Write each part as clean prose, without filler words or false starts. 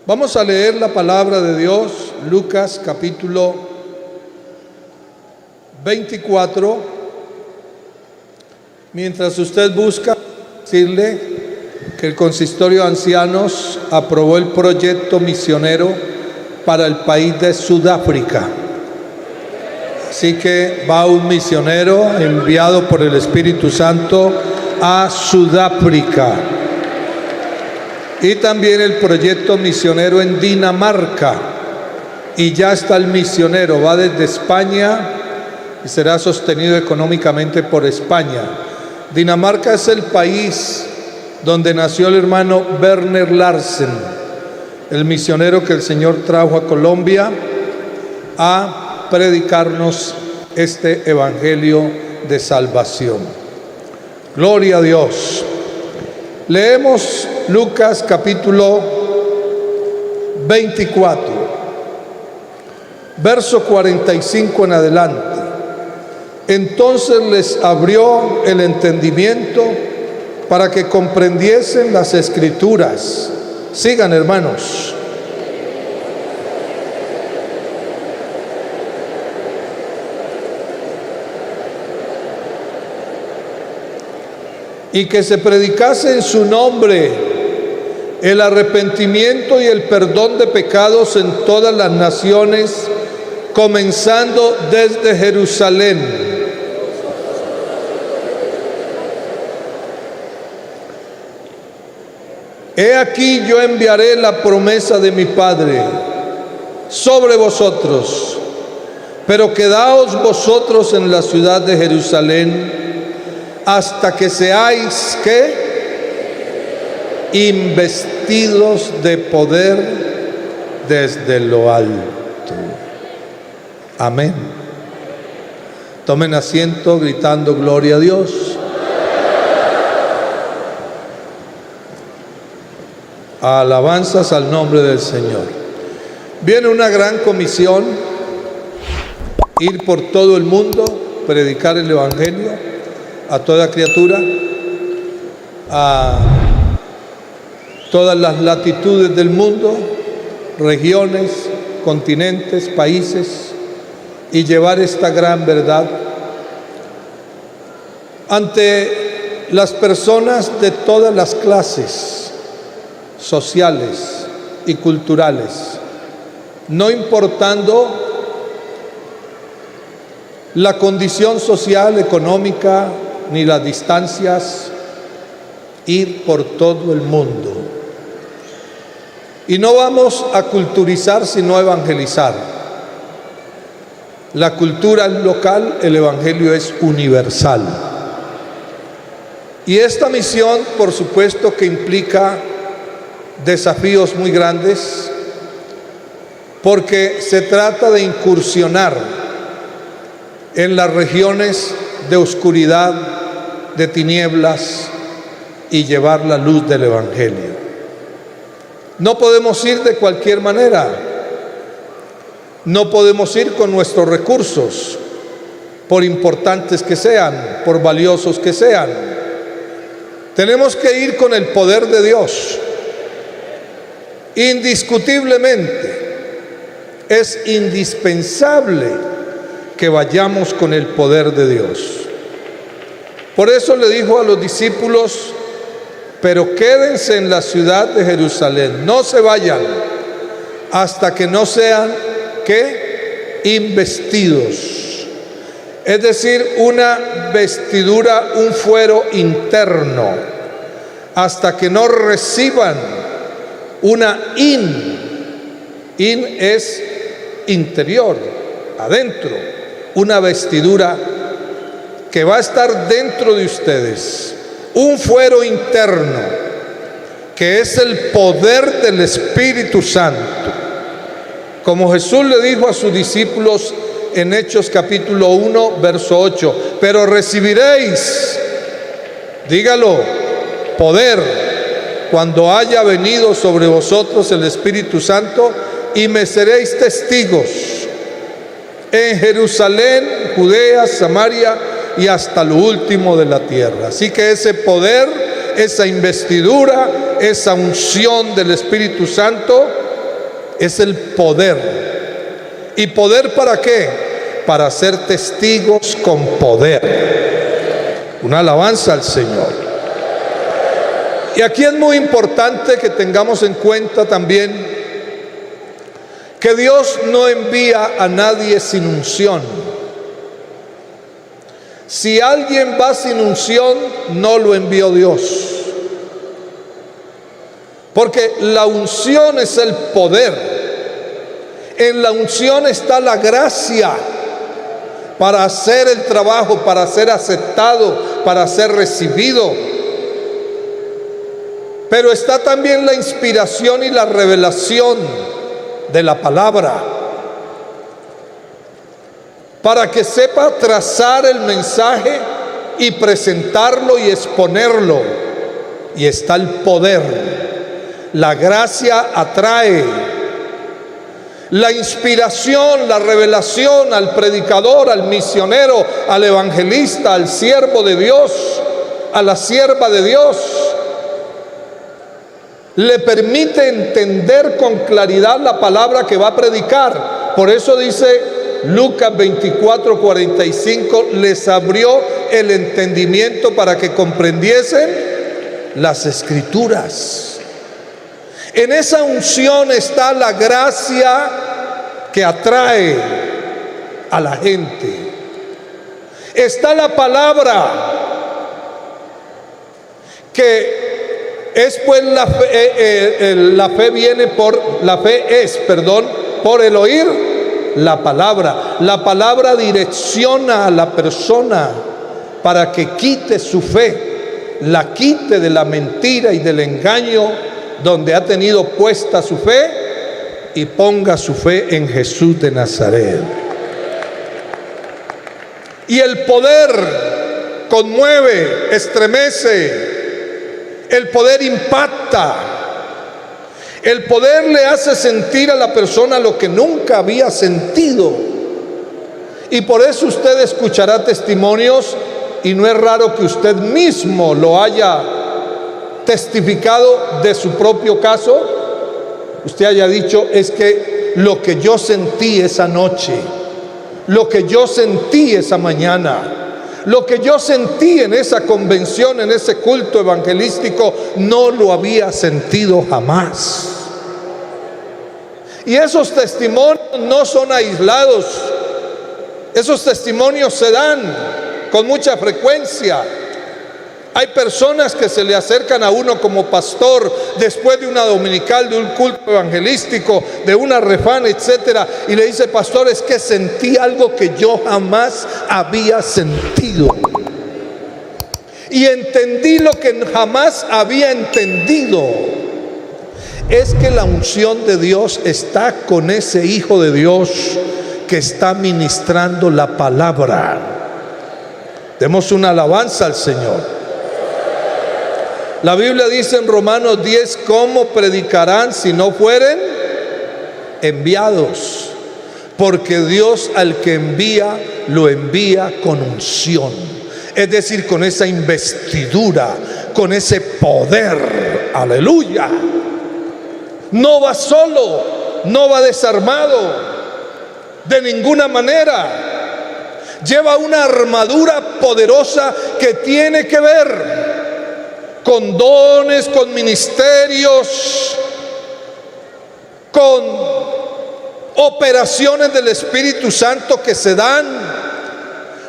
Vamos a leer la palabra de Dios, Lucas capítulo 24. Mientras usted busca, decirle que el Consistorio de Ancianos aprobó el proyecto misionero para el país de Sudáfrica. Así que va un misionero enviado por el Espíritu Santo a Sudáfrica. Y también el proyecto misionero en Dinamarca. Y ya está el misionero, va desde España y será sostenido económicamente por España. Dinamarca es el país donde nació el hermano Werner Larsen, el misionero que el Señor trajo a Colombia a predicarnos este evangelio de salvación. Gloria a Dios. Leemos Lucas capítulo 24, verso 45 en adelante. Entonces les abrió el entendimiento para que comprendiesen las Escrituras. Sigan, hermanos. Y que se predicase en su nombre el arrepentimiento y el perdón de pecados en todas las naciones, comenzando desde Jerusalén. He aquí yo enviaré la promesa de mi Padre sobre vosotros, pero quedaos vosotros en la ciudad de Jerusalén hasta que seáis, ¿qué? Investidos de poder desde lo alto. Amén. Tomen asiento gritando gloria a Dios. Alabanzas al nombre del Señor. Viene una gran comisión, ir por todo el mundo, predicar el evangelio a toda criatura, a todas las latitudes del mundo, regiones, continentes, países, y llevar esta gran verdad ante las personas de todas las clases sociales y culturales, no importando la condición social, económica, ni las distancias, ir por todo el mundo. Y no vamos a culturizar, sino a evangelizar. La cultura es local, el evangelio es universal. Y esta misión, por supuesto, que implica desafíos muy grandes, porque se trata de incursionar en las regiones de oscuridad, de tinieblas, y llevar la luz del evangelio. No podemos ir de cualquier manera, no podemos ir con nuestros recursos, por importantes que sean, por valiosos que sean. Tenemos que ir con el poder de Dios. Indiscutiblemente es indispensable que vayamos con el poder de Dios. Por eso le dijo a los discípulos: pero quédense en la ciudad de Jerusalén, no se vayan hasta que no sean, ¿qué? Investidos. Es decir, una vestidura, un fuero interno, hasta que no reciban una in es interior, adentro, una vestidura que va a estar dentro de ustedes, un fuero interno, que es el poder del Espíritu Santo. Como Jesús le dijo a sus discípulos en Hechos capítulo 1, verso 8, pero recibiréis, dígalo, poder cuando haya venido sobre vosotros el Espíritu Santo, y me seréis testigos en Jerusalén, Judea, Samaria y hasta lo último de la tierra. Así que ese poder, esa investidura, esa unción del Espíritu Santo es el poder. ¿Y poder para qué? Para ser testigos con poder. Una alabanza al Señor. Y aquí es muy importante que tengamos en cuenta también que Dios no envía a nadie sin unción. Si alguien va sin unción, no lo envió Dios. Porque la unción es el poder. En la unción está la gracia para hacer el trabajo, para ser aceptado, para ser recibido. Pero está también la inspiración y la revelación de la palabra, para que sepa trazar el mensaje y presentarlo y exponerlo. Y está el poder. La gracia atrae. La inspiración, la revelación al predicador, al misionero, al evangelista, al siervo de Dios, a la sierva de Dios, le permite entender con claridad la palabra que va a predicar. Por eso dice Lucas 24:45, les abrió el entendimiento para que comprendiesen las escrituras. En esa unción está la gracia que atrae a la gente. Está la palabra que es pues la fe viene por, la fe es, perdón, por el oír la palabra. La palabra direcciona a la persona para que quite su fe, la quite de la mentira y del engaño donde ha tenido puesta su fe y ponga su fe en Jesús de Nazaret. Y el poder conmueve, estremece. El poder impacta. El poder le hace sentir a la persona lo que nunca había sentido. Y por eso usted escuchará testimonios, y no es raro que usted mismo lo haya testificado de su propio caso. Usted haya dicho, es que lo que yo sentí esa noche, lo que yo sentí esa mañana, lo que yo sentí en esa convención, en ese culto evangelístico, no lo había sentido jamás. Y esos testimonios no son aislados. Esos testimonios se dan con mucha frecuencia. Hay personas que se le acercan a uno como pastor después de una dominical, de un culto evangelístico, de una refán, etcétera, y le dice, pastor, es que sentí algo que yo jamás había sentido. Y entendí lo que jamás había entendido. Es que la unción de Dios está con ese Hijo de Dios que está ministrando la palabra. Demos una alabanza al Señor. La Biblia dice en Romanos 10, ¿cómo predicarán si no fueren enviados? Porque Dios al que envía, lo envía con unción. Es decir, con esa investidura, con ese poder. Aleluya. No va solo, no va desarmado, de ninguna manera. Lleva una armadura poderosa que tiene que ver con dones, con ministerios, con operaciones del Espíritu Santo que se dan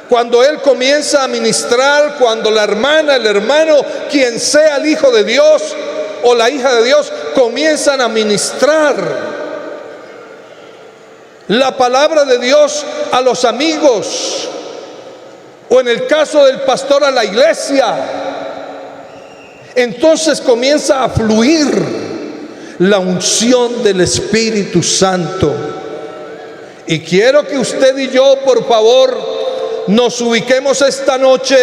cuando Él comienza a ministrar, cuando la hermana, el hermano, quien sea el Hijo de Dios o la hija de Dios, comienzan a ministrar la palabra de Dios a los amigos, o en el caso del pastor a la iglesia. Entonces comienza a fluir la unción del Espíritu Santo. Y quiero que usted y yo, por favor, nos ubiquemos esta noche,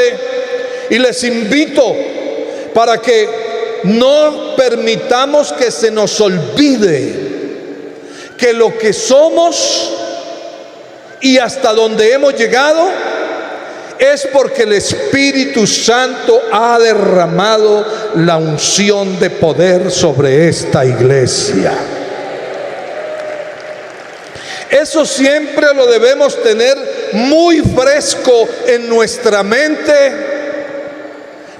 y les invito para que no permitamos que se nos olvide que lo que somos y hasta donde hemos llegado es porque el Espíritu Santo ha derramado la unción de poder sobre esta iglesia. Eso siempre lo debemos tener muy fresco en nuestra mente,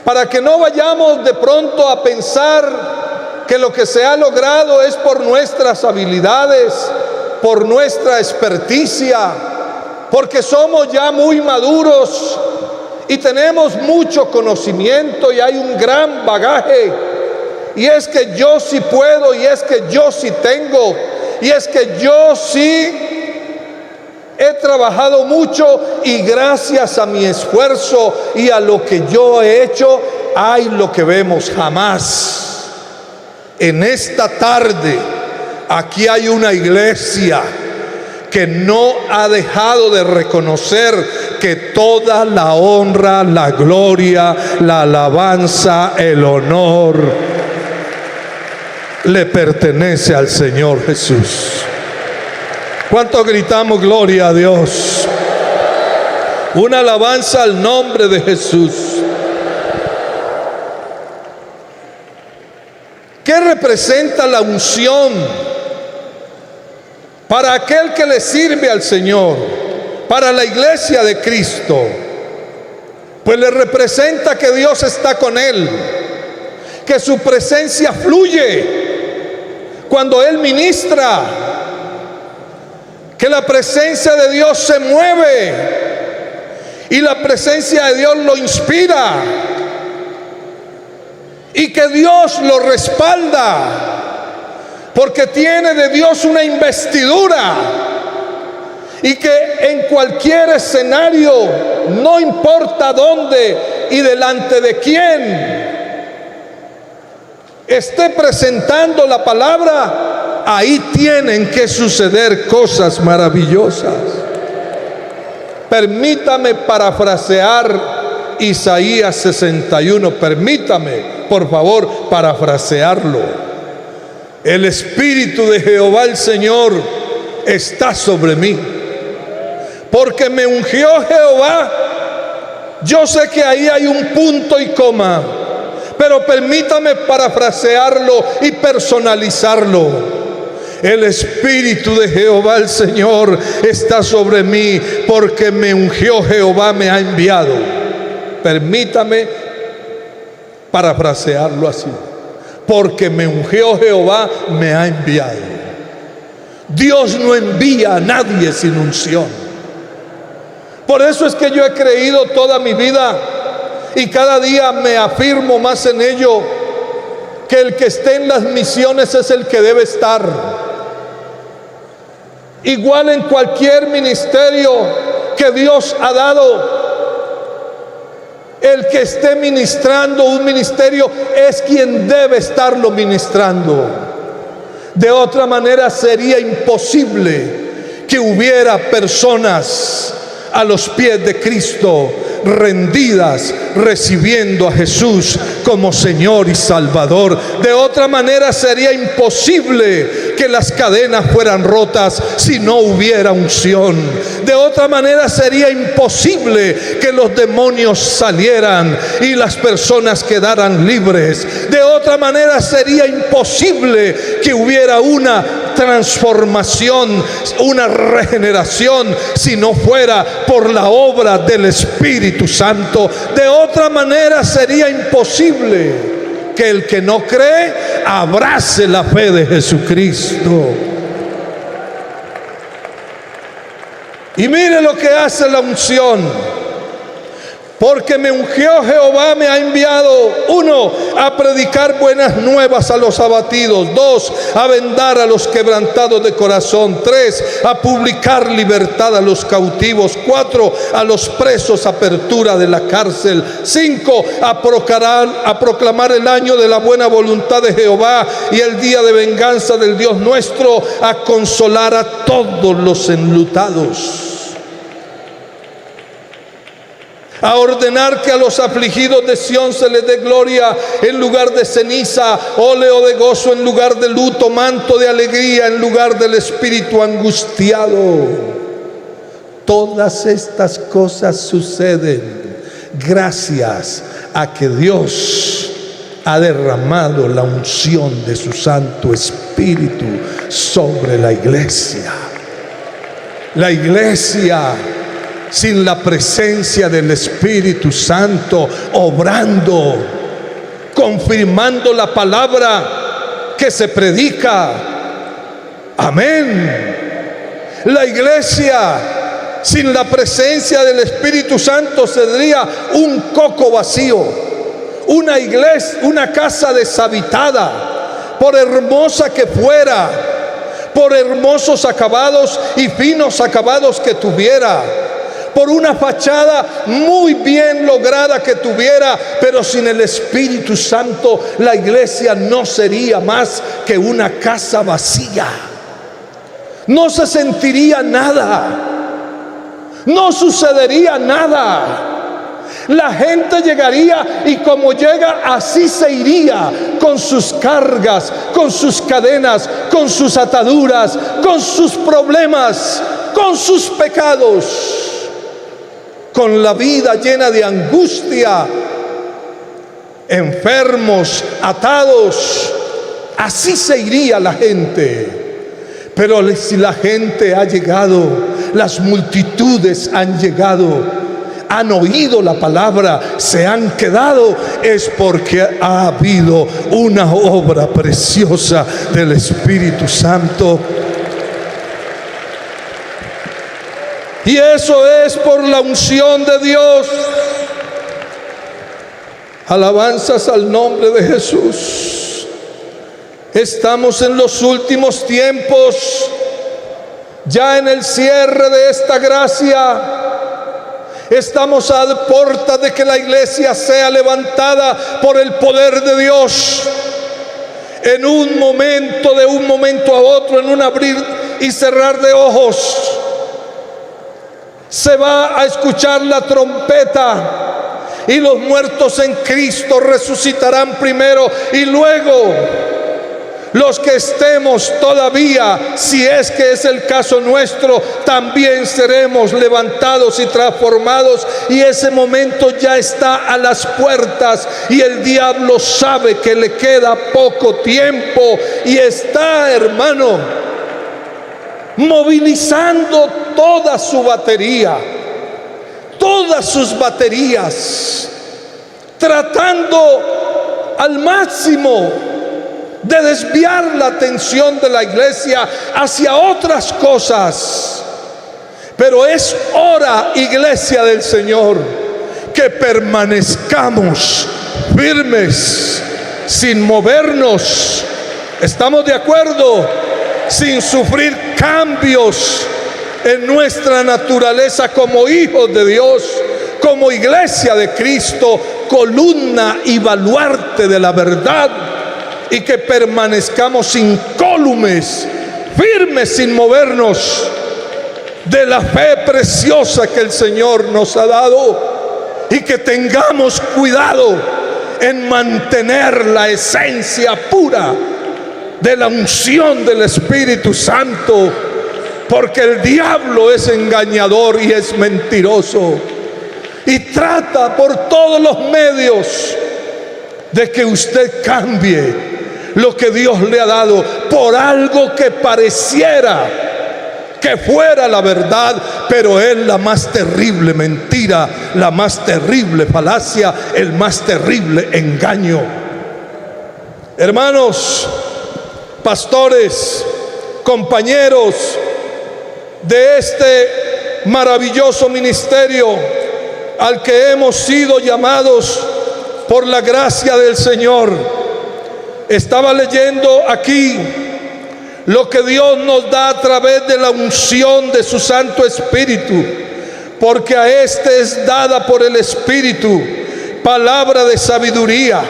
para que no vayamos de pronto a pensar que lo que se ha logrado es por nuestras habilidades, por nuestra experticia, porque somos ya muy maduros y tenemos mucho conocimiento y hay un gran bagaje, y es que yo sí puedo, y es que yo sí tengo, y es que yo sí he trabajado mucho, y gracias a mi esfuerzo y a lo que yo he hecho, hay lo que vemos. Jamás. En esta tarde, aquí hay una iglesia que no ha dejado de reconocer que toda la honra, la gloria, la alabanza, el honor le pertenece al Señor Jesús. ¿Cuánto gritamos gloria a Dios? Una alabanza al nombre de Jesús. ¿Qué representa la unción para aquel que le sirve al Señor, para la iglesia de Cristo? Pues le representa que Dios está con él, que su presencia fluye cuando él ministra, que la presencia de Dios se mueve y la presencia de Dios lo inspira, y que Dios lo respalda, porque tiene de Dios una investidura, y que en cualquier escenario, no importa dónde y delante de quién esté presentando la palabra, ahí tienen que suceder cosas maravillosas. Permítame parafrasear Isaías 61, permítame, por favor, parafrasearlo. El Espíritu de Jehová el Señor está sobre mí, porque me ungió Jehová. Yo sé que ahí hay un punto y coma, pero permítame parafrasearlo y personalizarlo. El Espíritu de Jehová el Señor está sobre mí, porque me ungió Jehová, me ha enviado. Permítame parafrasearlo así: porque me ungió Jehová, me ha enviado. Dios no envía a nadie sin unción. Por eso es que yo he creído toda mi vida, y cada día me afirmo más en ello, que el que esté en las misiones es el que debe estar. Igual en cualquier ministerio que Dios ha dado, el que esté ministrando un ministerio es quien debe estarlo ministrando. De otra manera sería imposible que hubiera personas a los pies de Cristo, rendidas, recibiendo a Jesús como Señor y Salvador. De otra manera sería imposible que las cadenas fueran rotas si no hubiera unción. De otra manera sería imposible que los demonios salieran y las personas quedaran libres. De otra manera sería imposible que hubiera una transformación, una regeneración, si no fuera por la obra del Espíritu Santo. De otra manera sería imposible que el que no cree abrace la fe de Jesucristo. Y mire lo que hace la unción. Porque me ungió Jehová, me ha enviado: 1, a predicar buenas nuevas a los abatidos; 2, a vendar a los quebrantados de corazón; 3, a publicar libertad a los cautivos; 4, a los presos apertura de la cárcel; 5, a proclamar el año de la buena voluntad de Jehová y el día de venganza del Dios nuestro; a consolar a todos los enlutados; a ordenar que a los afligidos de Sión se les dé gloria en lugar de ceniza, óleo de gozo en lugar de luto, manto de alegría en lugar del espíritu angustiado. Todas estas cosas suceden gracias a que Dios ha derramado la unción de su Santo Espíritu sobre la iglesia. La iglesia sin la presencia del Espíritu Santo obrando, confirmando la palabra que se predica. Amén. La iglesia sin la presencia del Espíritu Santo sería un coco vacío, una iglesia, una casa deshabitada, por hermosa que fuera, por hermosos acabados y finos acabados que tuviera, por una fachada muy bien lograda que tuviera, pero sin el Espíritu Santo la iglesia no sería más que una casa vacía. No se sentiría nada, no sucedería nada. La gente llegaría y como llega, así se iría, con sus cargas, con sus cadenas, con sus ataduras, con sus problemas, con sus pecados, con la vida llena de angustia, enfermos, atados. Así se iría la gente. Pero si la gente ha llegado, las multitudes han llegado, han oído la palabra, se han quedado, es porque ha habido una obra preciosa del Espíritu Santo. Y eso es por la unción de Dios. Alabanzas al nombre de Jesús. Estamos en los últimos tiempos, ya en el cierre de esta gracia. Estamos a puertas de que la iglesia sea levantada por el poder de Dios. En un momento, de un momento a otro, en un abrir y cerrar de ojos, se va a escuchar la trompeta y los muertos en Cristo resucitarán primero, y luego los que estemos todavía, si es que es el caso nuestro, también seremos levantados y transformados. Y ese momento ya está a las puertas, y el diablo sabe que le queda poco tiempo y está, hermano, movilizando toda su batería, todas sus baterías, tratando al máximo de desviar la atención de la iglesia hacia otras cosas. Pero es hora, iglesia del Señor, que permanezcamos firmes, sin movernos. ¿Estamos de acuerdo? Sin sufrir cambios en nuestra naturaleza como hijos de Dios, como iglesia de Cristo, columna y baluarte de la verdad. Y que permanezcamos incólumes, firmes, sin movernos de la fe preciosa que el Señor nos ha dado. Y que tengamos cuidado en mantener la esencia pura de la unción del Espíritu Santo, porque el diablo es engañador y es mentiroso, y trata por todos los medios de que usted cambie lo que Dios le ha dado por algo que pareciera que fuera la verdad, pero es la más terrible mentira, la más terrible falacia, el más terrible engaño. Hermanos, pastores, compañeros de este maravilloso ministerio al que hemos sido llamados por la gracia del Señor, estaba leyendo aquí lo que Dios nos da a través de la unción de su Santo Espíritu, porque a este es dada por el Espíritu palabra de sabiduría,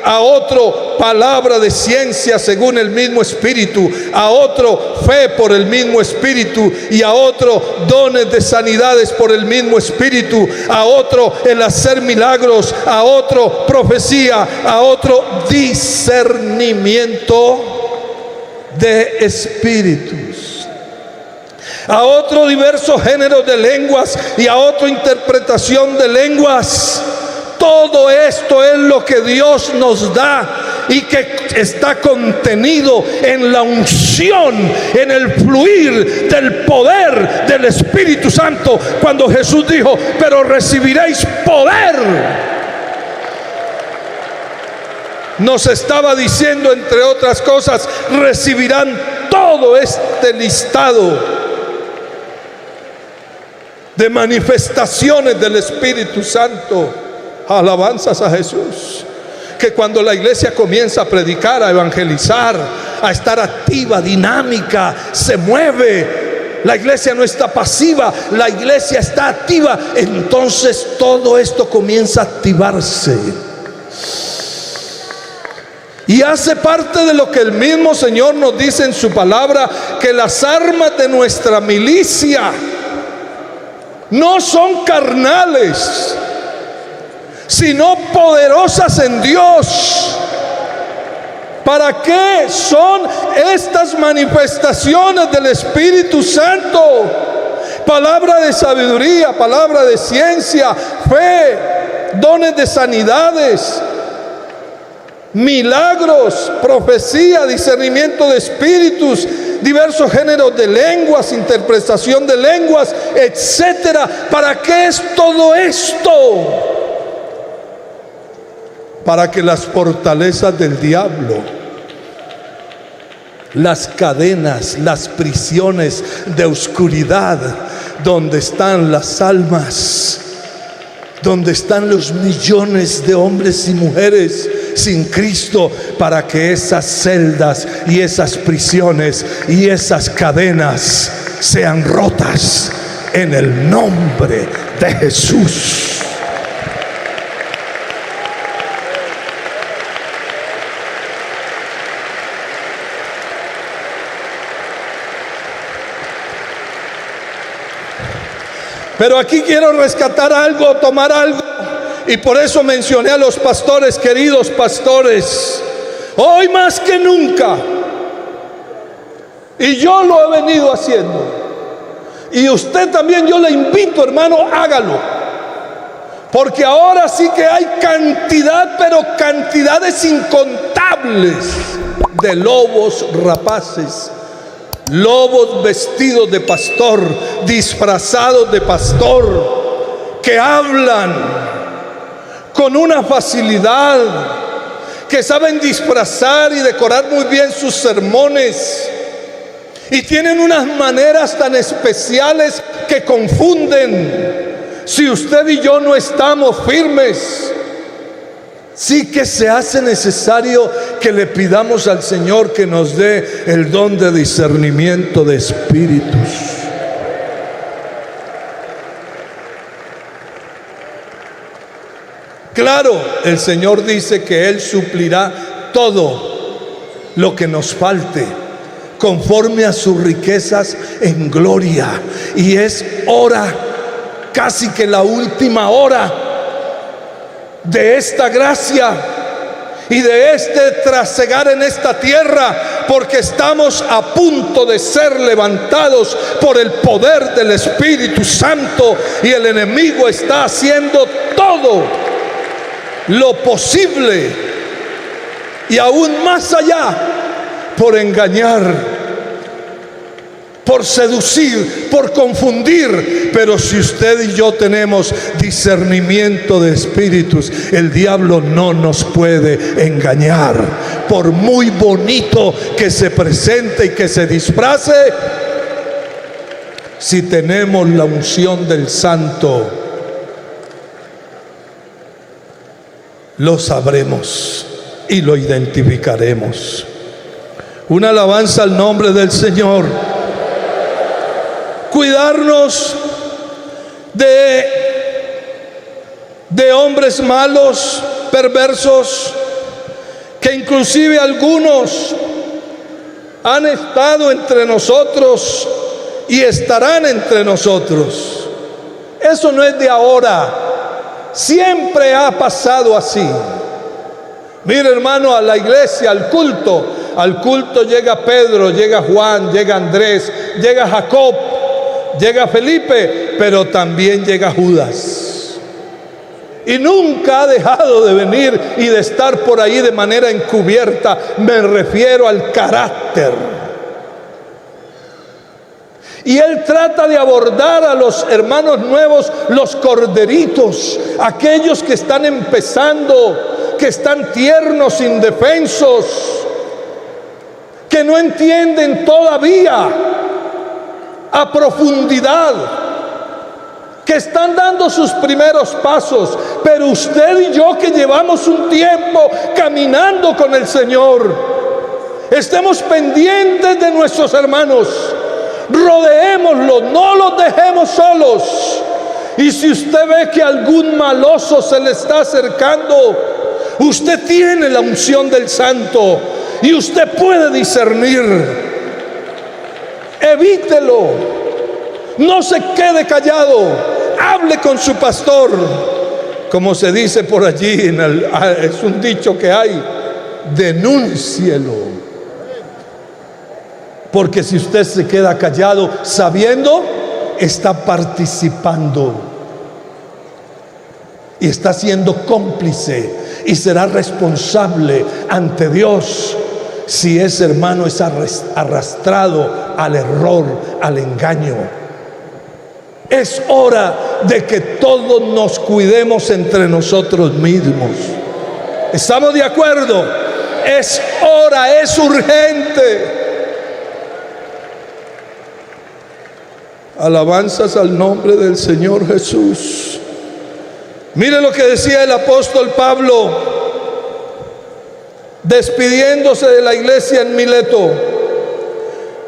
a otro palabra de ciencia según el mismo Espíritu, a otro fe por el mismo Espíritu, y a otro dones de sanidades por el mismo Espíritu, a otro el hacer milagros, a otro profecía, a otro discernimiento de espíritus, a otro diversos géneros de lenguas, y a otro interpretación de lenguas. Todo esto es lo que Dios nos da y que está contenido en la unción, en el fluir del poder del Espíritu Santo. Cuando Jesús dijo: pero recibiréis poder, nos estaba diciendo, entre otras cosas, recibirán todo este listado de manifestaciones del Espíritu Santo. Alabanzas a Jesús. Que cuando la iglesia comienza a predicar, a evangelizar, a estar activa, dinámica, se mueve, la iglesia no está pasiva, la iglesia está activa, entonces todo esto comienza a activarse. Y hace parte de lo que el mismo Señor nos dice en su palabra, que las armas de nuestra milicia no son carnales, sino poderosas en Dios. ¿Para qué son estas manifestaciones del Espíritu Santo? Palabra de sabiduría, palabra de ciencia, fe, dones de sanidades, milagros, profecía, discernimiento de espíritus, diversos géneros de lenguas, interpretación de lenguas, etcétera. ¿Para qué es todo esto? Para que las fortalezas del diablo, las cadenas, las prisiones de oscuridad, donde están las almas, donde están los millones de hombres y mujeres sin Cristo, para que esas celdas y esas prisiones y esas cadenas sean rotas en el nombre de Jesús. Pero aquí quiero rescatar algo, tomar algo, y por eso mencioné a los pastores, queridos pastores. Hoy más que nunca, y yo lo he venido haciendo, y usted también, yo le invito, hermano, hágalo, porque ahora sí que hay cantidad, pero cantidades incontables de lobos rapaces, lobos vestidos de pastor, disfrazados de pastor, que hablan con una facilidad, que saben disfrazar y decorar muy bien sus sermones, y tienen unas maneras tan especiales que confunden. Si usted y yo no estamos firmes, sí que se hace necesario que le pidamos al Señor que nos dé el don de discernimiento de espíritus. Claro, el Señor dice que Él suplirá todo lo que nos falte conforme a sus riquezas en gloria. Y es hora, casi que la última hora de esta gracia y de este trasegar en esta tierra, porque estamos a punto de ser levantados por el poder del Espíritu Santo, y el enemigo está haciendo todo lo posible y aún más allá por engañar, por seducir, por confundir. Pero si usted y yo tenemos discernimiento de espíritus, el diablo no nos puede engañar. Por muy bonito que se presente y que se disfrace, si tenemos la unción del Santo, lo sabremos y lo identificaremos. Una alabanza al nombre del Señor. Cuidarnos de hombres malos, perversos, que inclusive algunos han estado entre nosotros y estarán entre nosotros. Eso no es de ahora, siempre ha pasado así. Mire, hermano, a la iglesia, al culto llega Pedro, llega Juan, llega Andrés, llega Jacob, llega Felipe, pero también llega Judas. Y nunca ha dejado de venir y de estar por ahí de manera encubierta. Me refiero al carácter. Y Él trata de abordar a los hermanos nuevos, los corderitos, aquellos que están empezando, que están tiernos, indefensos, que no entienden todavía a profundidad, que están dando sus primeros pasos. Pero usted y yo, que llevamos un tiempo caminando con el Señor, estemos pendientes de nuestros hermanos, rodeémoslos, no los dejemos solos. Y si usted ve que algún maloso se le está acercando, usted tiene la unción del Santo y usted puede discernir. Evítelo, no se quede callado, hable con su pastor. Como se dice por allí, es un dicho que hay: denúncielo. Porque si usted se queda callado sabiendo, está participando y está siendo cómplice y será responsable ante Dios si ese hermano es arrastrado al error, al engaño. Es hora de que todos nos cuidemos entre nosotros mismos. ¿Estamos de acuerdo? Es hora, es urgente. Alabanzas al nombre del Señor Jesús. Mire lo que decía el apóstol Pablo, despidiéndose de la iglesia en Mileto.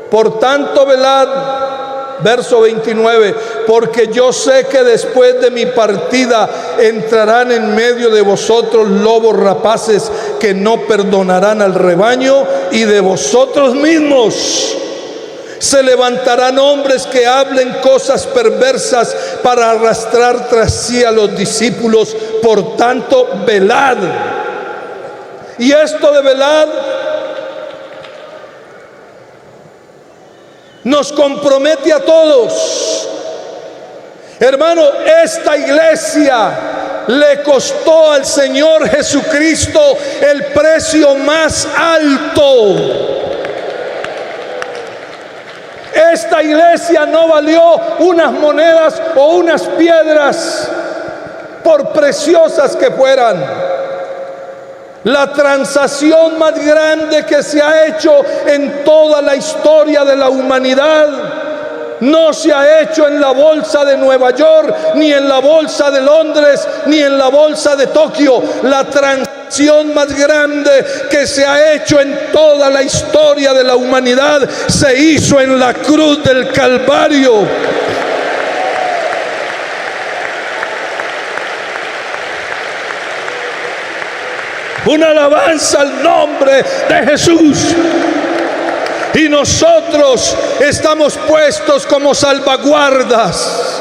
Por tanto, velad, verso 29, porque yo sé que después de mi partida entrarán en medio de vosotros lobos rapaces que no perdonarán al rebaño, y de vosotros mismos se levantarán hombres que hablen cosas perversas para arrastrar tras sí a los discípulos. Por tanto, velad. Y esto de velad nos compromete a todos. Hermano, esta iglesia le costó al Señor Jesucristo el precio más alto. Esta iglesia no valió unas monedas o unas piedras, por preciosas que fueran. La transacción más grande que se ha hecho en toda la historia de la humanidad no se ha hecho en la bolsa de Nueva York, ni en la bolsa de Londres, ni en la bolsa de Tokio. La transacción más grande que se ha hecho en toda la historia de la humanidad se hizo en la cruz del Calvario. Una alabanza al nombre de Jesús. Y nosotros estamos puestos como salvaguardas.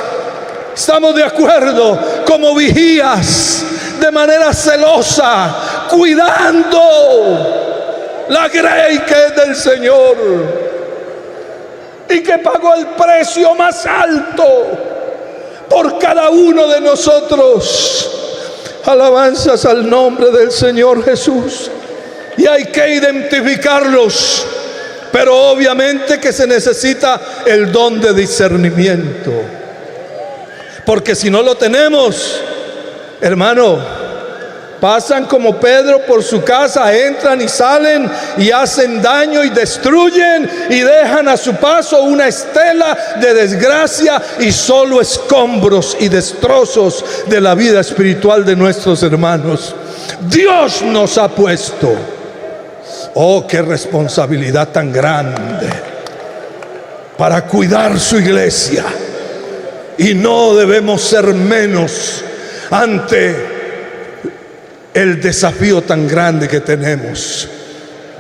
Estamos de acuerdo, como vigías, de manera celosa, cuidando la grey que es del Señor y que pagó el precio más alto por cada uno de nosotros. Alabanzas al nombre del Señor Jesús. Y hay que identificarlos, pero obviamente que se necesita el don de discernimiento, porque si no lo tenemos, hermano, pasan como Pedro por su casa, entran y salen y hacen daño y destruyen y dejan a su paso una estela de desgracia y solo escombros y destrozos de la vida espiritual de nuestros hermanos. Dios nos ha puesto, oh, qué responsabilidad tan grande, para cuidar su iglesia, y no debemos ser menos ante el desafío tan grande que tenemos.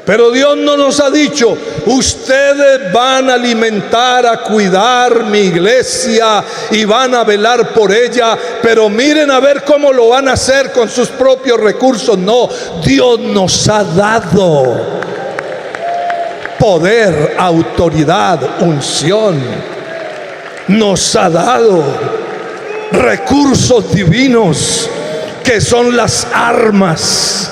Pero Dios no nos ha dicho: ustedes van a alimentar, a cuidar mi iglesia y van a velar por ella, pero miren a ver cómo lo van a hacer con sus propios recursos. No, Dios nos ha dado poder, autoridad, unción. Nos ha dado recursos divinos que son las armas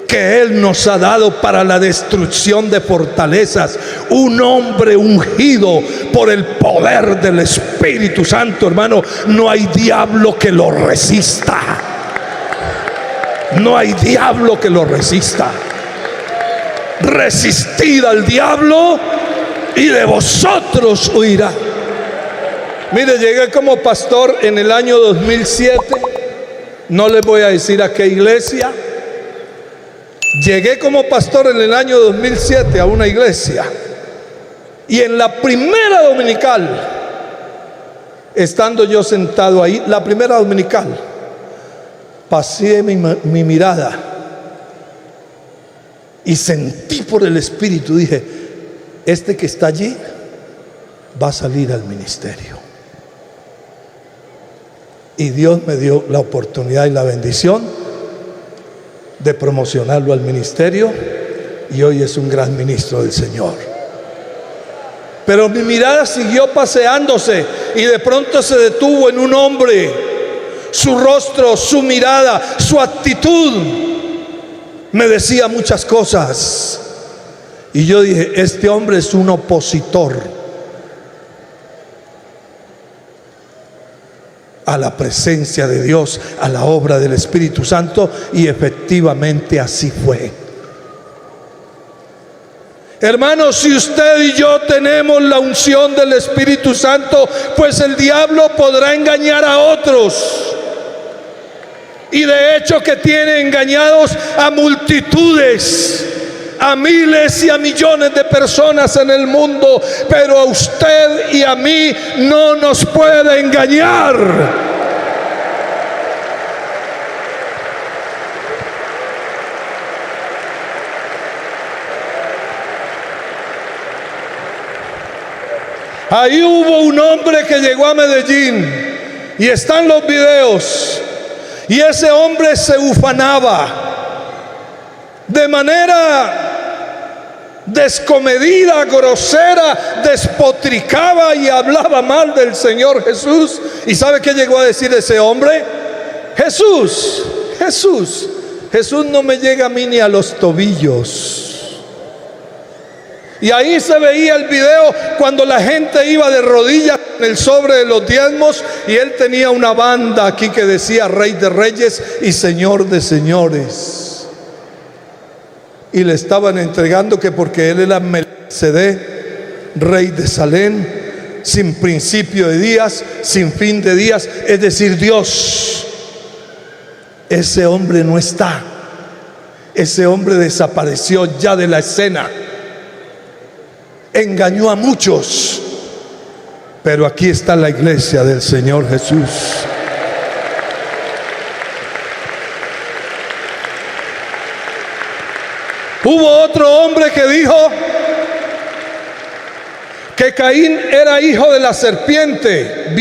que Él nos ha dado para la destrucción de fortalezas. Un hombre ungido por el poder del Espíritu Santo, hermano, no hay diablo que lo resista. No hay diablo que lo resista. Resistid al diablo y de vosotros huirá. Mire, llegué como pastor en el año 2007. No les voy a decir a qué iglesia. Llegué como pastor en el año 2007 a una iglesia. Y en la primera dominical, estando yo sentado ahí, la primera dominical, pasé mi mirada y sentí por el Espíritu, dije, este que está allí va a salir al ministerio. Y Dios me dio la oportunidad y la bendición de promocionarlo al ministerio, y hoy es un gran ministro del Señor. Pero mi mirada siguió paseándose y de pronto se detuvo en un hombre. Su rostro, su mirada, su actitud me decía muchas cosas. Y yo dije, este hombre es un opositor a la presencia de Dios, a la obra del Espíritu Santo. Y efectivamente así fue. Hermanos, si usted y yo tenemos la unción del Espíritu Santo, pues el diablo podrá engañar a otros. Y de hecho que tiene engañados a multitudes, a miles y a millones de personas en el mundo, pero a usted y a mí no nos puede engañar. Ahí hubo un hombre que llegó a Medellín, y están los videos, y ese hombre se ufanaba de manera descomedida, grosera, despotricaba y hablaba mal del Señor Jesús. ¿Y sabe qué llegó a decir ese hombre? Jesús no me llega a mí ni a los tobillos. Y ahí se veía el video cuando la gente iba de rodillas en el sobre de los diezmos, y él tenía una banda aquí que decía Rey de Reyes y Señor de Señores. Y le estaban entregando que porque él era Melquisedec, Rey de Salem, sin principio de días, sin fin de días, es decir, Dios. Ese hombre no está. Ese hombre desapareció ya de la escena. Engañó a muchos, pero aquí está la iglesia del Señor Jesús. Hubo otro hombre que dijo que Caín era hijo de la serpiente,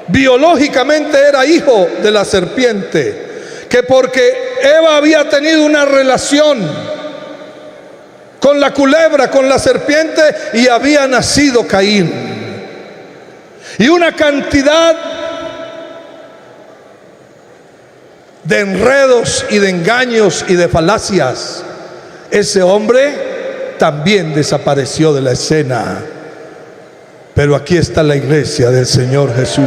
biológicamente era hijo de la serpiente, que porque Eva había tenido una relación con la culebra, con la serpiente, y había nacido Caín. Y una cantidad de enredos y de engaños y de falacias. Ese hombre también desapareció de la escena. Pero aquí está la iglesia del Señor Jesús.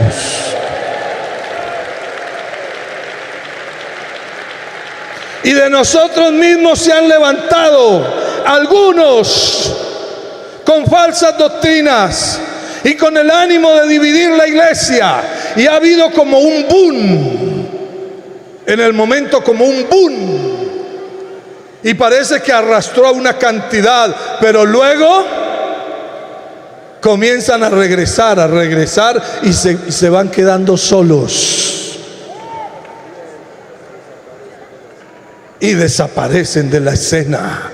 Y de nosotros mismos se han levantado algunos con falsas doctrinas y con el ánimo de dividir la iglesia. Y ha habido como un boom, en el momento como un boom. Y parece que arrastró a una cantidad, pero luego comienzan a regresar y se van quedando solos. Y desaparecen de la escena.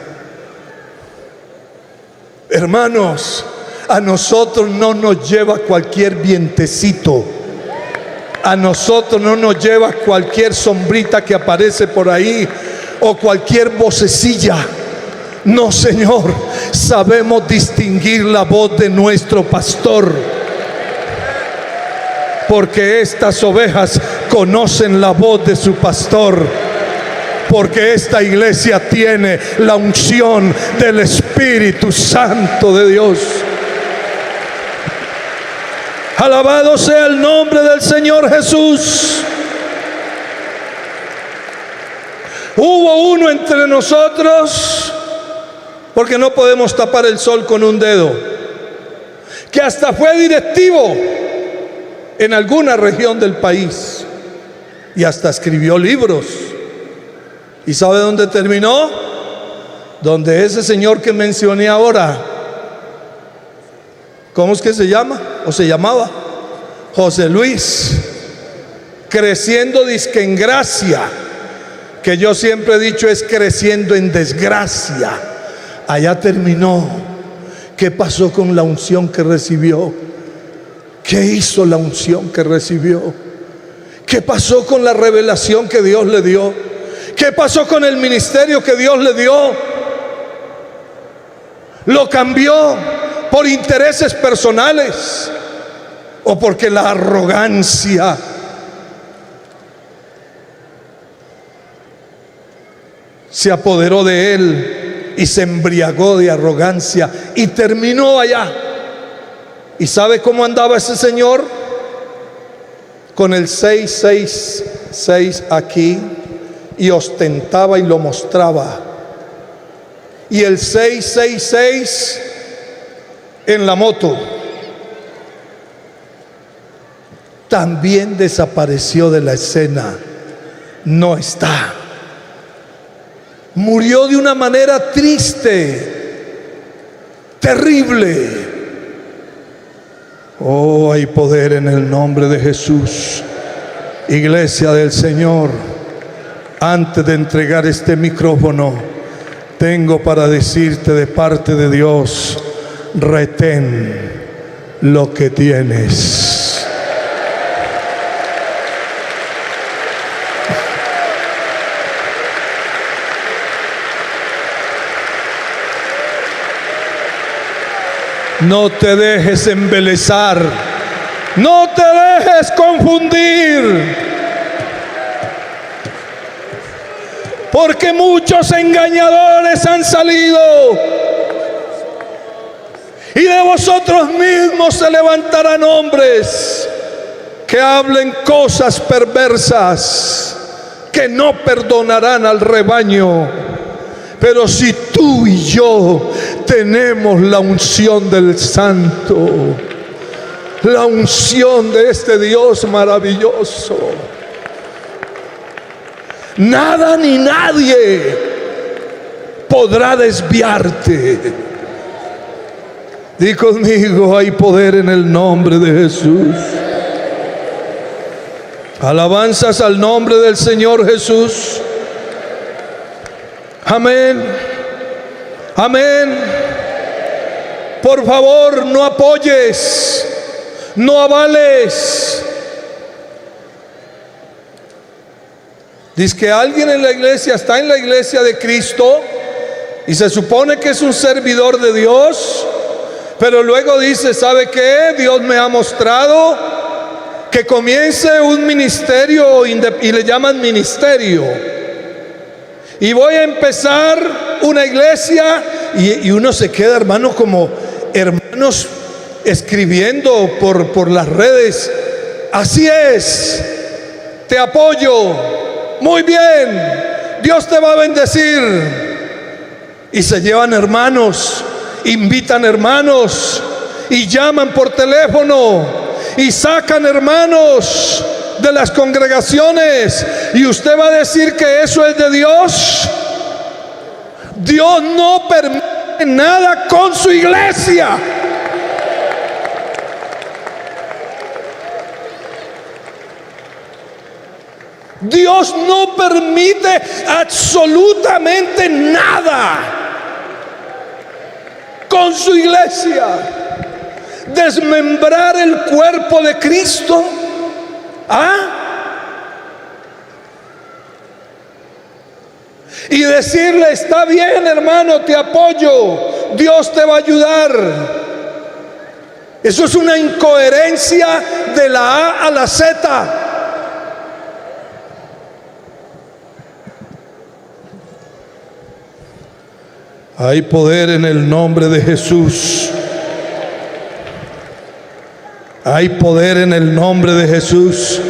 Hermanos, a nosotros no nos lleva cualquier vientecito. A nosotros no nos lleva cualquier sombrita que aparece por ahí o cualquier vocecilla. No, Señor, sabemos distinguir la voz de nuestro pastor. porque estas ovejas conocen la voz de su pastor, porque esta iglesia tiene la unción del Espíritu Santo de Dios. Alabado sea el nombre del Señor Jesús. Hubo uno entre nosotros, porque no podemos tapar el sol con un dedo, que hasta fue directivo en alguna región del país y hasta escribió libros. ¿Y sabe dónde terminó? Donde ese señor que mencioné ahora, ¿cómo es que se llama? ¿O se llamaba? José Luis, creciendo dizque en gracia, que yo siempre he dicho es creciendo en desgracia. Allá terminó. ¿Qué pasó con la unción que recibió? ¿Qué hizo la unción que recibió? ¿Qué pasó con la revelación que Dios le dio? ¿Qué pasó con el ministerio que Dios le dio? ¿Lo cambió por intereses personales o porque la arrogancia se apoderó de él y se embriagó de arrogancia y terminó allá? ¿Y sabe cómo andaba ese señor? Con el 666 aquí, y ostentaba y lo mostraba, y el 666 en la moto. También desapareció de la escena, no está. Murió de una manera triste, terrible. Oh, hay poder en el nombre de Jesús. Iglesia del Señor, antes de entregar este micrófono, tengo para decirte de parte de Dios: retén lo que tienes. No te dejes embelesar, no te dejes confundir, porque muchos engañadores han salido, y de vosotros mismos se levantarán hombres que hablen cosas perversas, que no perdonarán al rebaño. Pero si tú y yo tenemos la unción del Santo, la unción de este Dios maravilloso, nada ni nadie podrá desviarte. Di conmigo: hay poder en el nombre de Jesús. Alabanzas al nombre del Señor Jesús. Amén. Amén. Por favor, no apoyes, no avales. Dice que alguien en la iglesia está en la iglesia de Cristo y se supone que es un servidor de Dios, pero luego dice: ¿sabe qué? Dios me ha mostrado que comience un ministerio, y le llaman ministerio, y voy a empezar una iglesia, y uno se queda, hermano, como hermanos escribiendo por las redes: así es, te apoyo, muy bien, Dios te va a bendecir. Y se llevan hermanos, invitan hermanos, y llaman por teléfono, y sacan hermanos de las congregaciones, y usted va a decir que eso es de Dios. Dios no permite nada con su iglesia. Dios no permite absolutamente nada con su iglesia. Desmembrar el cuerpo de Cristo. Y decirle: está bien, hermano, te apoyo, Dios te va a ayudar. Eso es una incoherencia de la A a la Z. Hay poder en el nombre de Jesús. Hay poder en el nombre de Jesús.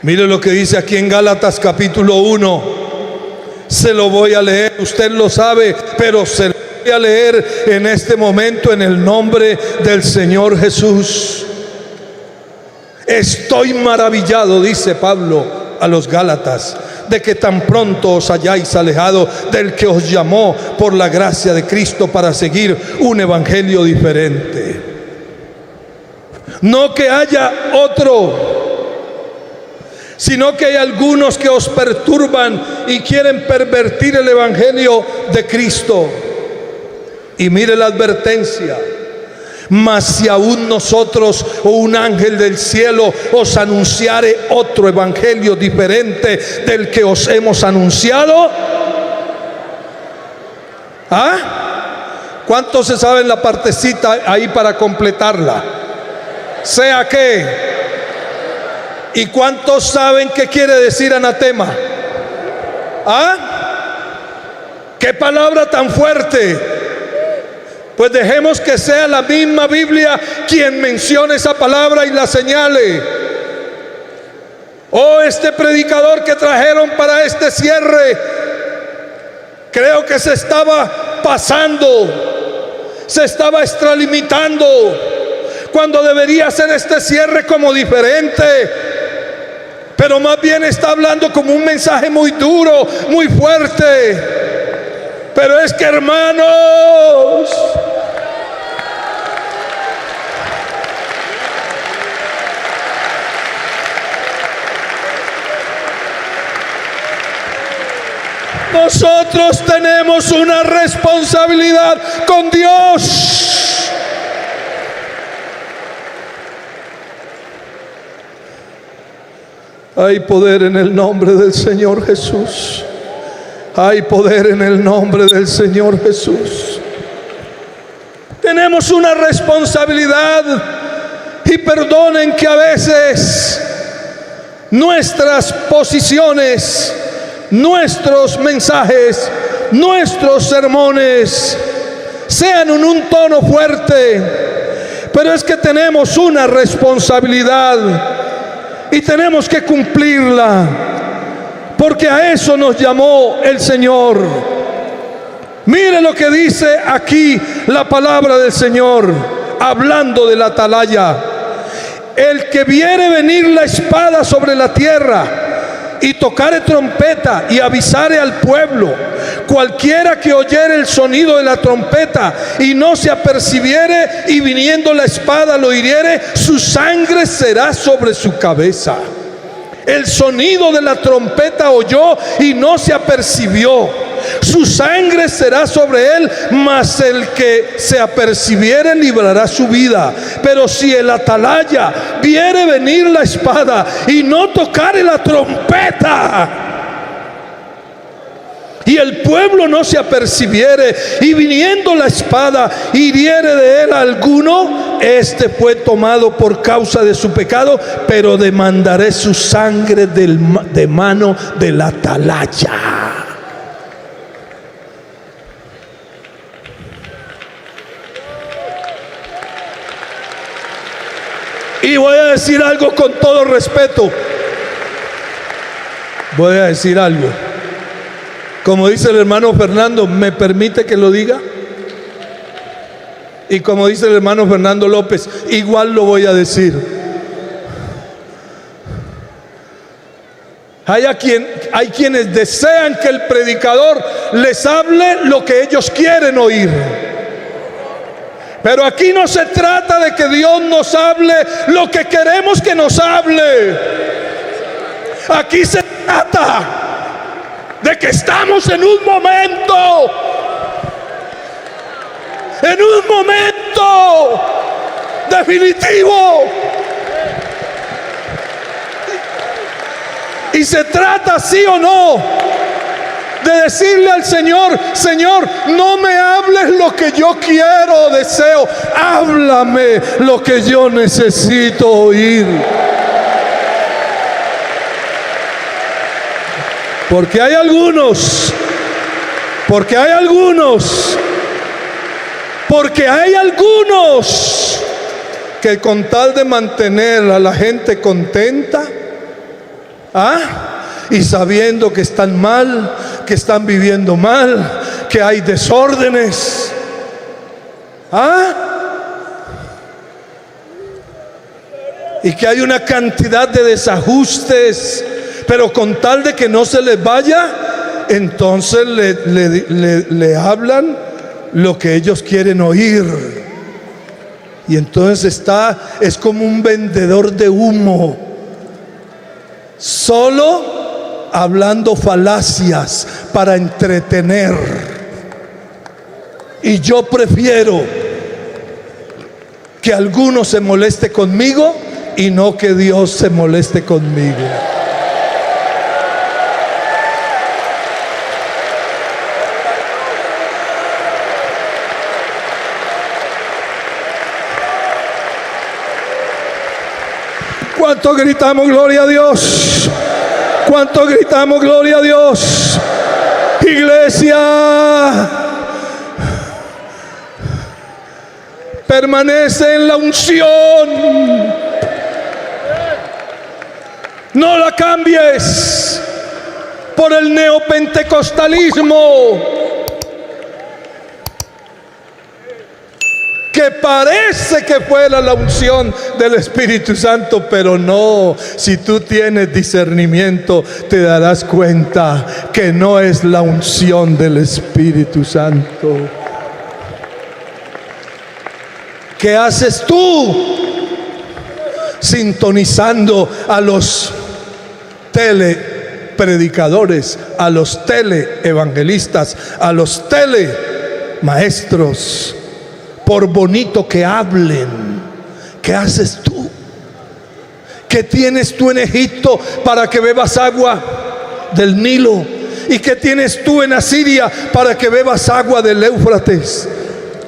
Mire lo que dice aquí en Gálatas capítulo 1. Se lo voy a leer, usted lo sabe, pero se lo voy a leer en este momento en el nombre del Señor Jesús. Estoy maravillado, dice Pablo a los Gálatas, de que tan pronto os hayáis alejado del que os llamó por la gracia de Cristo para seguir un evangelio diferente. No que haya otro, sino que hay algunos que os perturban y quieren pervertir el evangelio de Cristo. Y mire la advertencia: mas si aún nosotros o un ángel del cielo os anunciare otro evangelio diferente del que os hemos anunciado, ¿cuántos se saben la partecita ahí para completarla? Sea que. ¿Y cuántos saben qué quiere decir anatema? ¿Qué palabra tan fuerte? Pues dejemos que sea la misma Biblia quien mencione esa palabra y la señale. Este predicador que trajeron para este cierre, creo que se estaba pasando, se estaba extralimitando, cuando debería ser este cierre como diferente. Pero más bien está hablando como un mensaje muy duro, muy fuerte. Pero es que, hermanos, nosotros tenemos una responsabilidad con Dios. Hay poder en el nombre del Señor Jesús. Hay poder en el nombre del Señor Jesús. Tenemos una responsabilidad, y perdonen que a veces nuestras posiciones, nuestros mensajes, nuestros sermones sean en un tono fuerte, pero es que tenemos una responsabilidad y tenemos que cumplirla, porque a eso nos llamó el Señor. Mire lo que dice aquí la palabra del Señor, hablando de la atalaya: el que viere venir la espada sobre la tierra y tocare trompeta y avisare al pueblo, cualquiera que oyere el sonido de la trompeta y no se apercibiere, y viniendo la espada lo hiriere, su sangre será sobre su cabeza. El sonido de la trompeta oyó y no se apercibió, su sangre será sobre él, mas el que se apercibiere librará su vida. Pero si el atalaya viere venir la espada y no tocare la trompeta, y el pueblo no se apercibiere, y viniendo la espada hiriere de él a alguno, este fue tomado por causa de su pecado, pero demandaré su sangre de mano del atalaya. Y voy a decir algo con todo respeto. Voy a decir algo. Como dice el hermano Fernando, ¿me permite que lo diga? Y como dice el hermano Fernando López, igual lo voy a decir. Hay quienes desean que el predicador les hable lo que ellos quieren oír. Pero aquí no se trata de que Dios nos hable lo que queremos que nos hable. Aquí se trata de que estamos en un momento definitivo. Y se trata, sí o no, de decirle al Señor: Señor, no me hables lo que yo quiero, deseo. Háblame lo que yo necesito oír. Porque hay algunos que con tal de mantener a la gente contenta, y sabiendo que están mal, que están viviendo mal, que hay desórdenes, y que hay una cantidad de desajustes, pero con tal de que no se les vaya, entonces le hablan lo que ellos quieren oír. Y entonces es como un vendedor de humo, solo hablando falacias para entretener. Y yo prefiero que alguno se moleste conmigo y no que Dios se moleste conmigo. ¿Cuánto gritamos gloria a Dios? ¿Cuánto gritamos gloria a Dios? Iglesia, permanece en la unción. No la cambies por el neopentecostalismo, que parece que fuera la unción del Espíritu Santo, pero no. Si tú tienes discernimiento, te darás cuenta que no es la unción del Espíritu Santo. ¿Qué haces tú sintonizando a los telepredicadores, a los teleevangelistas, a los telemaestros? Por bonito que hablen, ¿qué haces tú? ¿Qué tienes tú en Egipto para que bebas agua del Nilo? ¿Y qué tienes tú en Asiria para que bebas agua del Éufrates?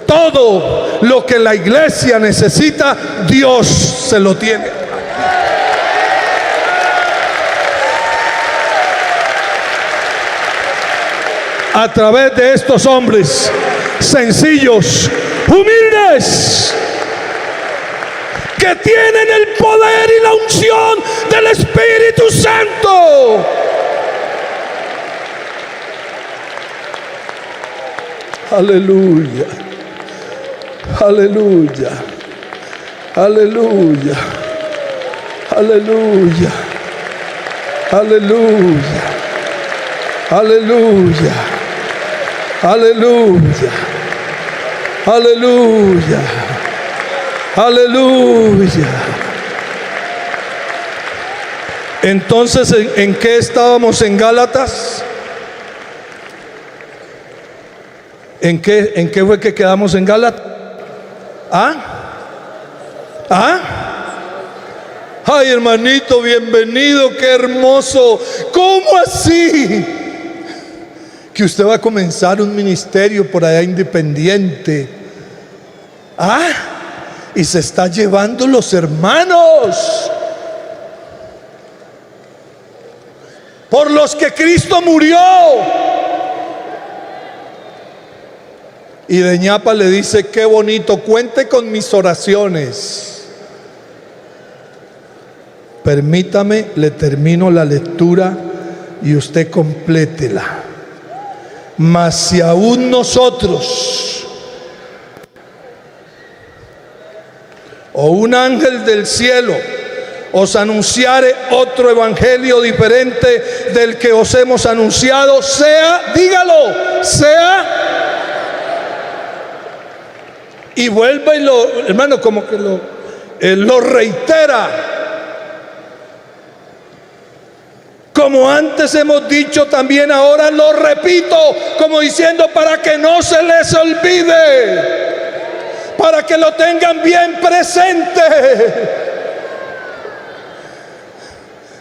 Todo lo que la iglesia necesita, Dios se lo tiene. A través de estos hombres sencillos, humildes, que tienen el poder y la unción del Espíritu Santo. Aleluya, aleluya, aleluya, aleluya, aleluya, aleluya, aleluya. Aleluya, aleluya. Entonces, ¿en qué estábamos en Gálatas? ¿En qué fue que quedamos en Gálatas? Ay, hermanito, bienvenido, qué hermoso. ¿Cómo así? Que usted va a comenzar un ministerio por allá independiente. Y se está llevando los hermanos por los que Cristo murió. Y de ñapa le dice: qué bonito, cuente con mis oraciones. Permítame, le termino la lectura y usted complétela. Mas si aún nosotros o un ángel del cielo os anunciare otro evangelio diferente del que os hemos anunciado, sea, dígalo, sea, y vuelve y lo, hermano, como que lo reitera. Como antes hemos dicho, también ahora lo repito, como diciendo para que no se les olvide, para que lo tengan bien presente.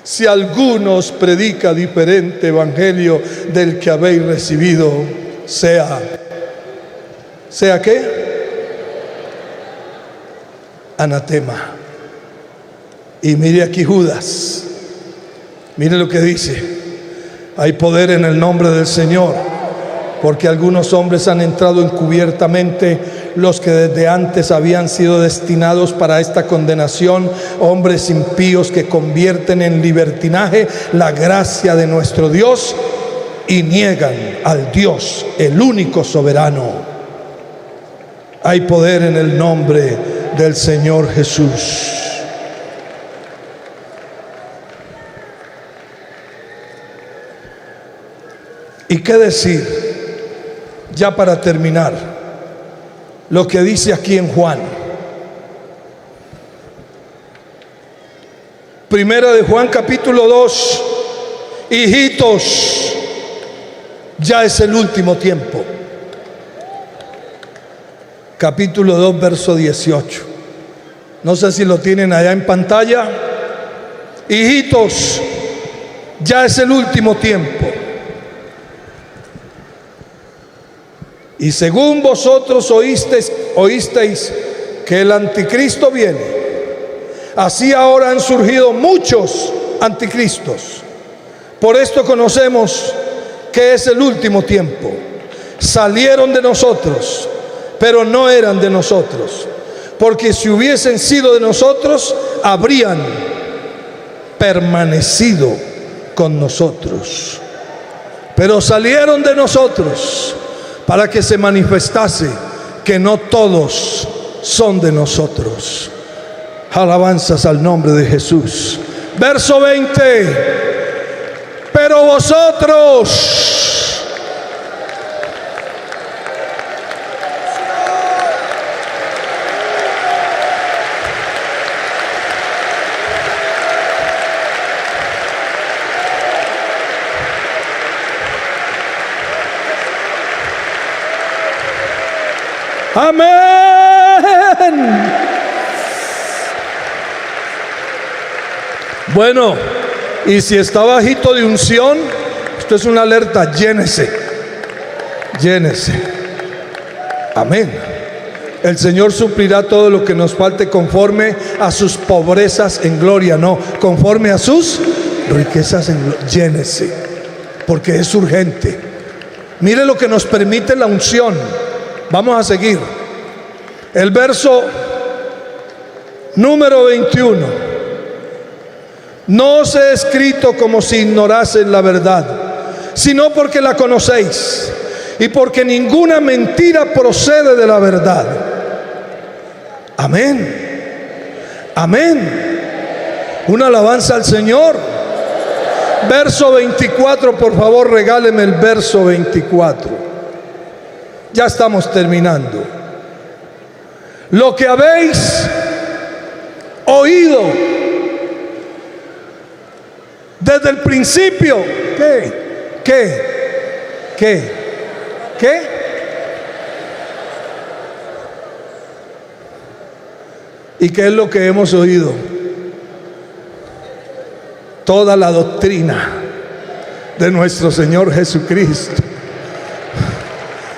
Si alguno os predica diferente evangelio del que habéis recibido, sea sea ¿qué? Anatema. Y mire aquí Judas, mire lo que dice: hay poder en el nombre del Señor, porque algunos hombres han entrado encubiertamente, los que desde antes habían sido destinados para esta condenación, hombres impíos que convierten en libertinaje la gracia de nuestro Dios y niegan al Dios, el único soberano. Hay poder en el nombre del Señor Jesús. ¿Y qué decir? Ya para terminar, lo que dice aquí en Juan. Primera de Juan capítulo 2. Hijitos, ya es el último tiempo. Capítulo 2, verso 18. No sé si lo tienen allá en pantalla. Hijitos, ya es el último tiempo. Y según vosotros oísteis que el anticristo viene, así ahora han surgido muchos anticristos. Por esto conocemos que es el último tiempo. Salieron de nosotros, pero no eran de nosotros, porque si hubiesen sido de nosotros, habrían permanecido con nosotros. Pero salieron de nosotros para que se manifestase que no todos son de nosotros. Alabanzas al nombre de Jesús. Verso 20. Pero vosotros, amén. Bueno, y si está bajito de unción, esto es una alerta: llénese, llénese. Amén. El Señor suplirá todo lo que nos falte conforme a sus pobrezas en gloria, no, conforme a sus riquezas en gloria. Llénese, porque es urgente. Mire lo que nos permite la unción. Vamos a seguir. El verso número 21. No os he escrito como si ignorasen la verdad, sino porque la conocéis, y porque ninguna mentira procede de la verdad. Amén. Amén. Una alabanza al Señor. Verso 24, por favor, regáleme el verso 24. Ya estamos terminando. Lo que habéis oído desde el principio. ¿Qué? ¿Y qué es lo que hemos oído? Toda la doctrina de nuestro Señor Jesucristo,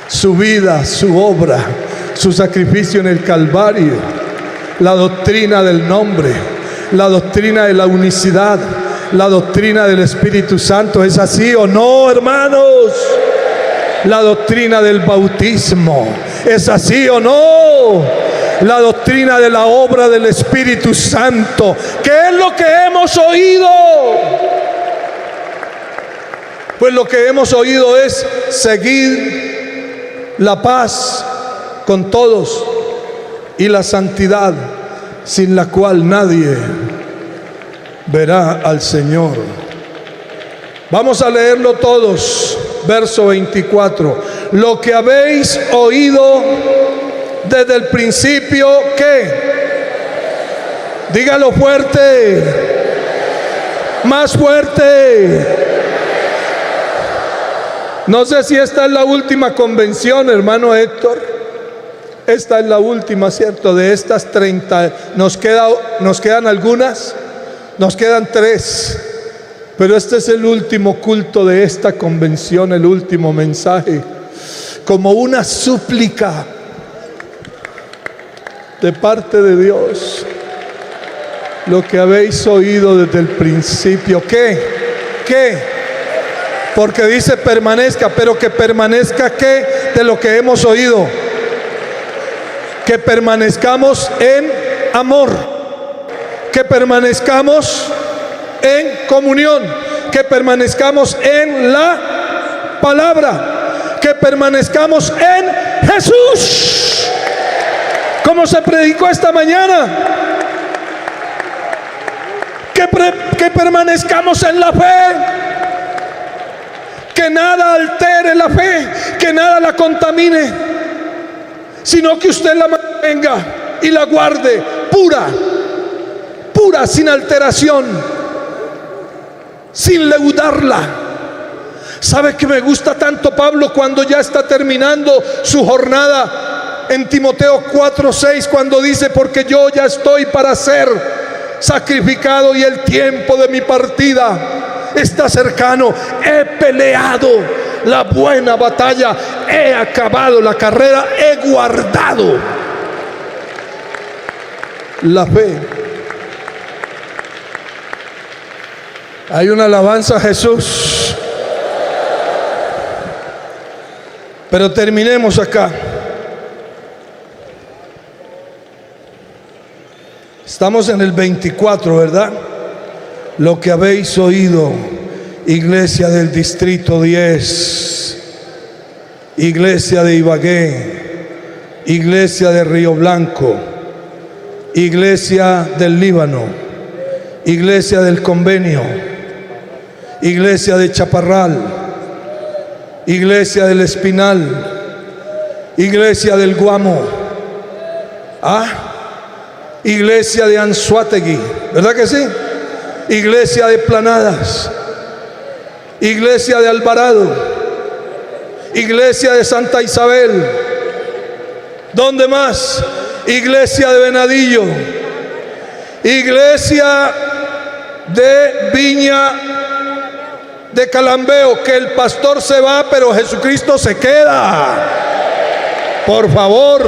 su vida, su obra, su sacrificio en el Calvario, la doctrina del nombre, la doctrina de la unicidad, la doctrina del Espíritu Santo. ¿Es así o no, hermanos? La doctrina del bautismo. ¿Es así o no? La doctrina de la obra del Espíritu Santo. ¿Qué es lo que hemos oído? Pues lo que hemos oído es seguir la paz con todos y la santidad, sin la cual nadie verá al Señor. Vamos a leerlo todos. Verso 24. Lo que habéis oído desde el principio, ¿qué? Dígalo fuerte, más fuerte. No sé si esta es la última convención, hermano Héctor. Esta es la última, ¿cierto? De estas 30, nos quedan algunas. Nos quedan 3, pero este es el último culto de esta convención, el último mensaje, como una súplica de parte de Dios, lo que habéis oído desde el principio. ¿Qué? Porque dice permanezca, pero que permanezca ¿qué? De lo que hemos oído. Que permanezcamos en amor, que permanezcamos en comunión, que permanezcamos en la palabra, que permanezcamos en Jesús, como se predicó esta mañana, que permanezcamos en la fe, que nada altere la fe, que nada la contamine, sino que usted la mantenga y la guarde pura, sin alteración, sin leudarla. ¿Sabe que me gusta tanto Pablo cuando ya está terminando su jornada en Timoteo 4:6, cuando dice: porque yo ya estoy para ser sacrificado y el tiempo de mi partida está cercano? He peleado la buena batalla, he acabado la carrera, he guardado la fe. Hay una alabanza a Jesús. Pero terminemos acá. Estamos en el 24, ¿verdad? Lo que habéis oído, iglesia del distrito 10, iglesia de Ibagué, iglesia de Río Blanco, iglesia del Líbano, iglesia del Convenio, iglesia de Chaparral, iglesia del Espinal, iglesia del Guamo, iglesia de Anzoátegui, ¿verdad que sí? Iglesia de Planadas, iglesia de Alvarado, iglesia de Santa Isabel. ¿Dónde más? Iglesia de Venadillo, iglesia de Viña de Calambeo, que el pastor se va pero Jesucristo se queda, por favor.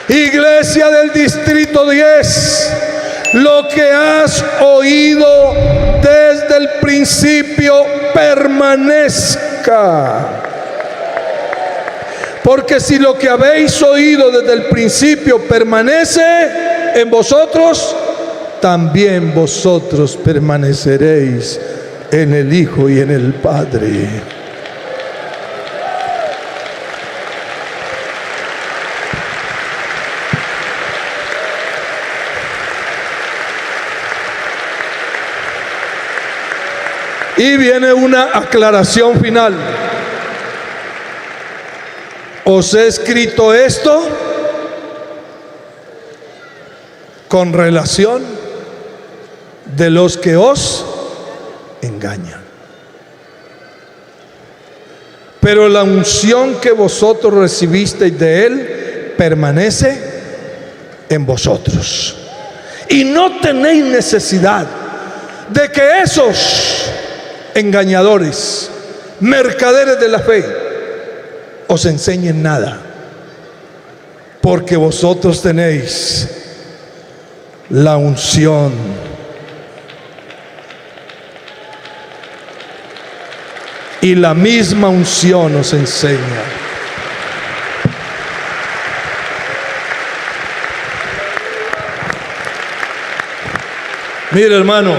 Iglesia del distrito 10, lo que has oído desde el principio permanezca. Porque si lo que habéis oído desde el principio permanece en vosotros, también vosotros permaneceréis en el Hijo y en el Padre. Y viene una aclaración final. Os he escrito esto con relación de los que os engañan. Pero la unción que vosotros recibisteis de Él permanece en vosotros. Y no tenéis necesidad de que esos engañadores, mercaderes de la fe, os enseñen nada, porque vosotros tenéis la unción y la misma unción os enseña. Mire, hermano,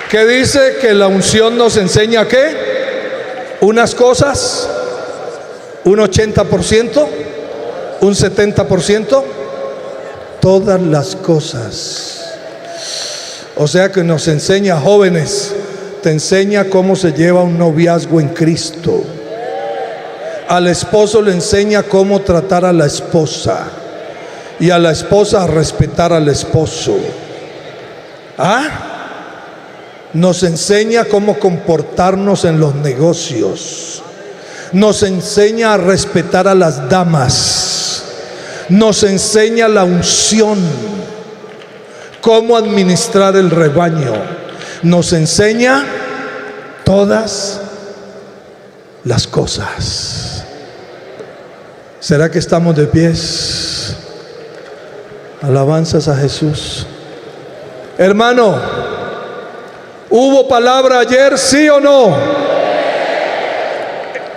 ¿qué dice? Que la unción nos enseña ¿qué? Unas cosas, un 80%, un 70%, todas las cosas. O sea que nos enseña, jóvenes, te enseña cómo se lleva un noviazgo en Cristo. Al esposo le enseña cómo tratar a la esposa, y a la esposa a respetar al esposo. Nos enseña cómo comportarnos en los negocios. Nos enseña a respetar a las damas. Nos enseña la unción, cómo administrar el rebaño. Nos enseña todas las cosas. ¿Será que estamos de pies? Alabanzas a Jesús. Hermano, ¿hubo palabra ayer, sí o no?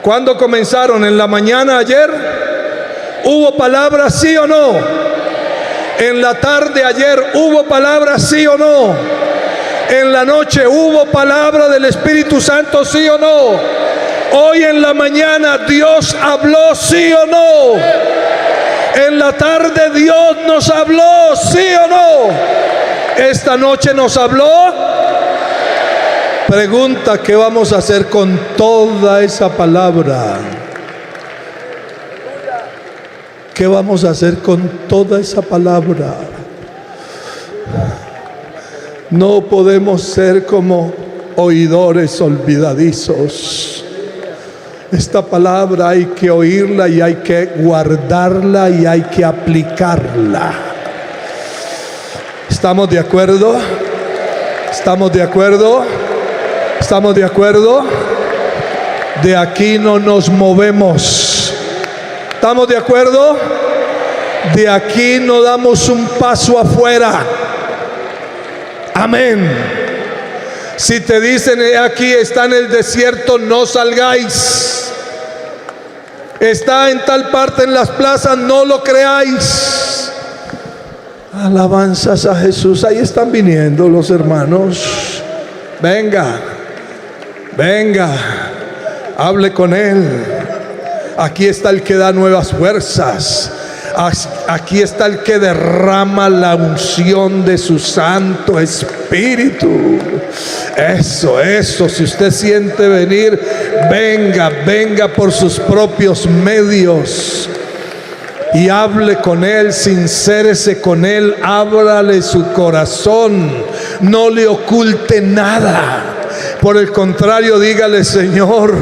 ¿Cuándo comenzaron? ¿En la mañana ayer? ¿Hubo palabra, sí o no? ¿En la tarde ayer hubo palabra, sí o no? ¿En la noche hubo palabra del Espíritu Santo, sí o no? Hoy en la mañana Dios habló, sí o no. En la tarde Dios nos habló, sí o no. Esta noche nos habló. Pregunta: ¿qué vamos a hacer con toda esa palabra? ¿Qué vamos a hacer con toda esa palabra? No podemos ser como oidores olvidadizos. Esta palabra hay que oírla y hay que guardarla y hay que aplicarla. ¿Estamos de acuerdo? ¿Estamos de acuerdo? ¿Estamos de acuerdo? De aquí no nos movemos. ¿Estamos de acuerdo? De aquí no damos un paso afuera. Amén. Si te dicen aquí está en el desierto, no salgáis. Está en tal parte en las plazas, no lo creáis. Alabanzas a Jesús. Ahí están viniendo los hermanos. Venga, venga, hable con Él. Aquí está el que da nuevas fuerzas. Aquí está el que derrama la unción de su Santo Espíritu. Eso, si usted siente venir, venga por sus propios medios y hable con Él, sincérese con Él, ábrale su corazón, no le oculte nada. Por el contrario, dígale: Señor,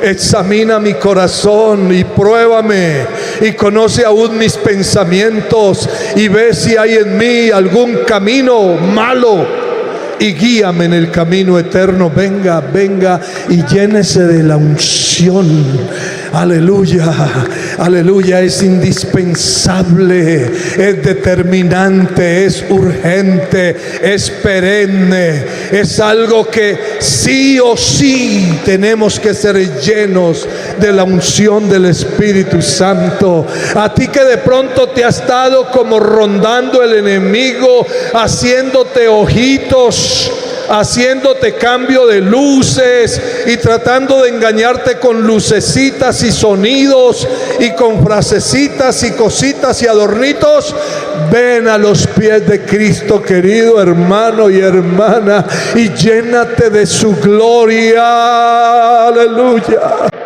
examina mi corazón y pruébame y conoce aún mis pensamientos y ve si hay en mí algún camino malo y guíame en el camino eterno. Venga y llénese de la unción. Aleluya, aleluya. Es indispensable, es determinante, es urgente, es perenne. Es algo que sí o sí tenemos que ser llenos de la unción del Espíritu Santo. A ti que de pronto te ha estado como rondando el enemigo, haciéndote ojitos, haciéndote cambio de luces y tratando de engañarte con lucecitas y sonidos y con frasecitas y cositas y adornitos. Ven a los pies de Cristo, querido hermano y hermana, y llénate de su gloria. Aleluya.